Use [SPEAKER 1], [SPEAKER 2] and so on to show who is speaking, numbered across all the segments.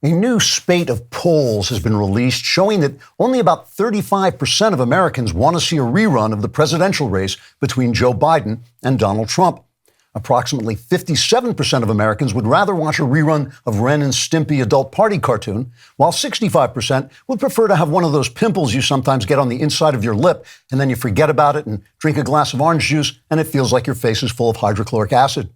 [SPEAKER 1] A new spate of polls has been released showing that only about 35% of Americans want to see a rerun of the presidential race between Joe Biden and Donald Trump. Approximately 57% of Americans would rather watch a rerun of Ren and Stimpy adult party cartoon, while 65% would prefer to have one of those pimples you sometimes get on the inside of your lip, and then you forget about it and drink a glass of orange juice, and it feels like your face is full of hydrochloric acid.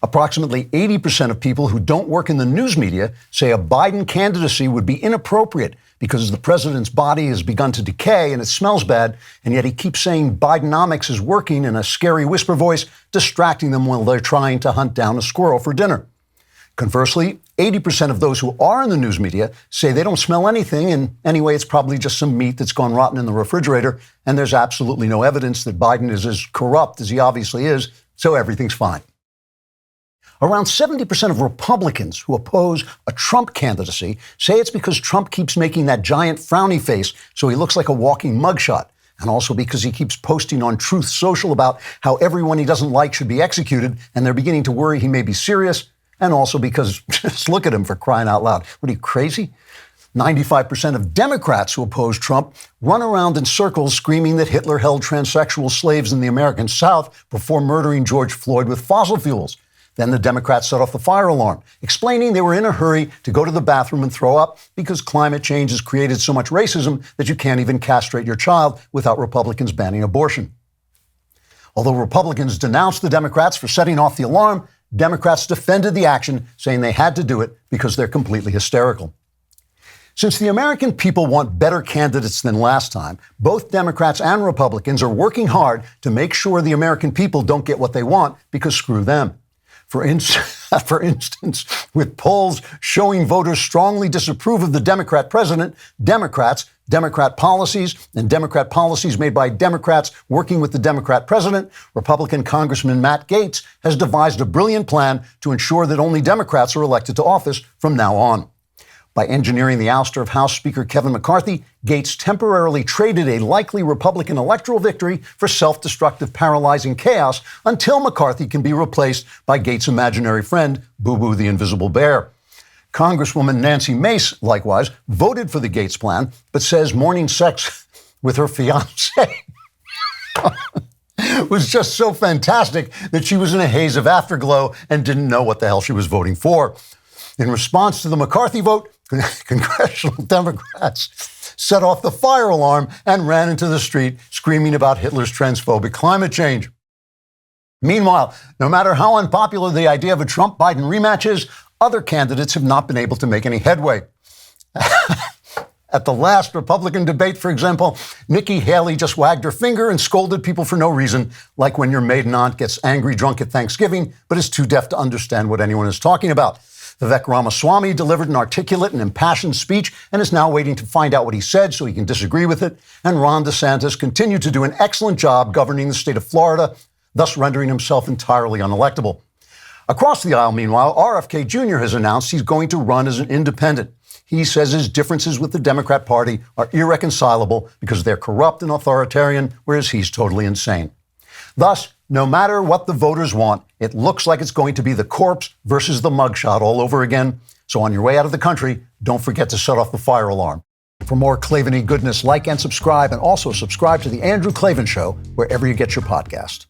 [SPEAKER 1] Approximately 80% of people who don't work in the news media say a Biden candidacy would be inappropriate because the president's body has begun to decay and it smells bad, and yet he keeps saying Bidenomics is working in a scary whisper voice, distracting them while they're trying to hunt down a squirrel for dinner. Conversely, 80% of those who are in the news media say they don't smell anything, and anyway, it's probably just some meat that's gone rotten in the refrigerator, and there's absolutely no evidence that Biden is as corrupt as he obviously is, so everything's fine. Around 70% of Republicans who oppose a Trump candidacy say it's because Trump keeps making that giant frowny face so he looks like a walking mugshot, and also because he keeps posting on Truth Social about how everyone he doesn't like should be executed, and they're beginning to worry he may be serious, and also because, just look at him for crying out loud. What are you, crazy? 95% of Democrats who oppose Trump run around in circles screaming that Hitler held transsexual slaves in the American South before murdering George Floyd with fossil fuels. Then the Democrats set off the fire alarm, explaining they were in a hurry to go to the bathroom and throw up because climate change has created so much racism that you can't even castrate your child without Republicans banning abortion. Although Republicans denounced the Democrats for setting off the alarm, Democrats defended the action, saying they had to do it because they're completely hysterical. Since the American people want better candidates than last time, both Democrats and Republicans are working hard to make sure the American people don't get what they want, because screw them. For instance, with polls showing voters strongly disapprove of the Democrat president, Democrat policies, and Democrat policies made by Democrats working with the Democrat president, Republican Congressman Matt Gaetz has devised a brilliant plan to ensure that only Democrats are elected to office from now on. By engineering the ouster of House Speaker Kevin McCarthy, Gaetz temporarily traded a likely Republican electoral victory for self-destructive, paralyzing chaos until McCarthy can be replaced by Gaetz' imaginary friend, Boo Boo the Invisible Bear. Congresswoman Nancy Mace, likewise, voted for the Gaetz plan, but says morning sex with her fiancé was just so fantastic that she was in a haze of afterglow and didn't know what the hell she was voting for. In response to the McCarthy vote, congressional Democrats set off the fire alarm and ran into the street screaming about Hitler's transphobic climate change. Meanwhile, no matter how unpopular the idea of a Trump-Biden rematch is, other candidates have not been able to make any headway. At the last Republican debate, for example, Nikki Haley just wagged her finger and scolded people for no reason, like when your maiden aunt gets angry drunk at Thanksgiving, but is too deaf to understand what anyone is talking about. Vivek Ramaswamy delivered an articulate and impassioned speech and is now waiting to find out what he said so he can disagree with it. And Ron DeSantis continued to do an excellent job governing the state of Florida, thus rendering himself entirely unelectable. Across the aisle, meanwhile, RFK Jr. has announced he's going to run as an independent. He says his differences with the Democrat Party are irreconcilable because they're corrupt and authoritarian, whereas he's totally insane. Thus, no matter what the voters want, it looks like it's going to be the Corpse versus the Mugshot all over again. So on your way out of the country, don't forget to set off the fire alarm. For more Klavan-y goodness, like and subscribe, and also subscribe to The Andrew Klavan Show wherever you get your podcast.